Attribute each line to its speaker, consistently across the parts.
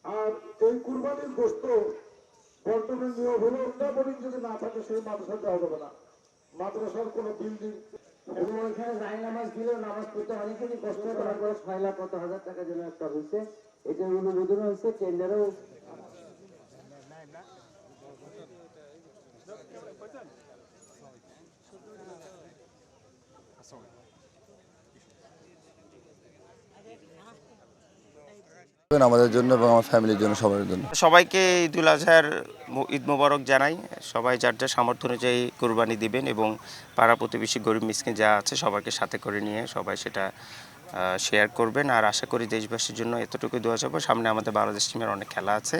Speaker 1: আর এই কুরবানির গোশত বর্তমান নিয়ম হলো অধ্যাপনিক যদি না থাকে সেই মাদ্রাসা যাওয়া যাবে না। মাদ্রাসার কোনো বিল্ডিং
Speaker 2: এবং ওইখানে যাই নামাজ দিলেও নামাজ পড়তে অনেকদিনই কষ্ট করার পরে 6,00,000 টাকা যেন একটা হয়েছে, এটা অনুমোদন হয়েছে, টেন্ডারও
Speaker 3: আমাদের জন্য এবং আমার ফ্যামিলির জন্য, সবার জন্য।
Speaker 4: সবাইকে ঈদুল আজহার ঈদ মোবারক জানাই। সবাই যার যার সামর্থ্য অনুযায়ী কোরবানি দিবেন এবং পাড়া প্রতিবেশী গরিব মিসকিন যা আছে সবাইকে সাথে করে নিয়ে সবাই সেটা শেয়ার করবেন। আর আশা করি দেশবাসীর জন্য এতটুকুই দোয়া চাইব। সামনে আমাদের বাংলাদেশ টিমের অনেক খেলা আছে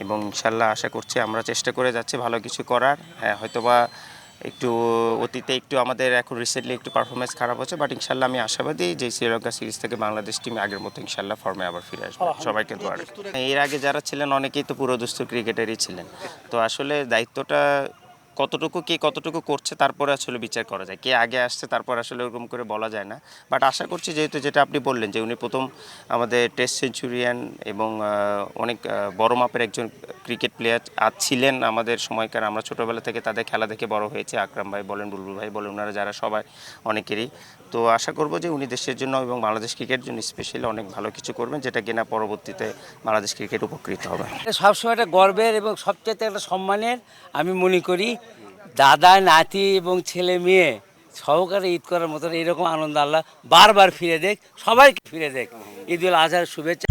Speaker 4: এবং ইনশাল্লাহ আশা করছি আমরা চেষ্টা করে যাচ্ছি ভালো কিছু করার। হ্যাঁ, হয়তোবা একটু অতীতে একটু আমাদের এখন রিসেন্টলি একটু পারফরমেন্স খারাপ হচ্ছে, বাট ইনশাল্লাহ আমি আশাবাদী যে শ্রীলঙ্কা সিরিজ থেকে বাংলাদেশ টিম আগের মতো ইনশাল্লাহ ফর্মে আবার ফিরে আসবে। সবাইকে দোয়া রাখি। এর আগে যারা ছিলেন অনেকেই তো পুরোদস্তুর ক্রিকেটারই ছিলেন, তো আসলে দায়িত্বটা কতটুকু কে কতটুকু করছে তারপরে আসলে বিচার করা যায়, কে আগে আসছে তারপর আসলে ওরকম করে বলা যায় না। বাট আশা করছি যেহেতু যেটা আপনি বললেন যে উনি প্রথম আমাদের টেস্ট সেঞ্চুরিয়ান এবং অনেক বড় মাপের একজন ক্রিকেট প্লেয়ার ছিলেন আমাদের সময়কার, আমরা ছোটোবেলা থেকে তাদের খেলা দেখে বড় হয়েছে। আকরাম ভাই বলেন, বুলবুল ভাই বলেন, ওনারা যারা সবাই অনেকেরই। তো আশা করব যে উনি দেশের জন্য এবং বাংলাদেশ ক্রিকেটের জন্য স্পেশালি অনেক ভালো কিছু করবেন, যেটা কিনা পরবর্তীতে বাংলাদেশ ক্রিকেট উপকৃত হবে।
Speaker 5: সবসময় একটা গর্বের এবং সবচেয়ে একটা সম্মানের আমি মনে করি। দাদা নাতি এবং ছেলে মেয়ে সহকারে ঈদ করার মতন এরকম আনন্দ আল্লাহ বারবার ফিরে দেখ, সবাইকে ফিরে দেখ। ঈদুল আজহার শুভেচ্ছা।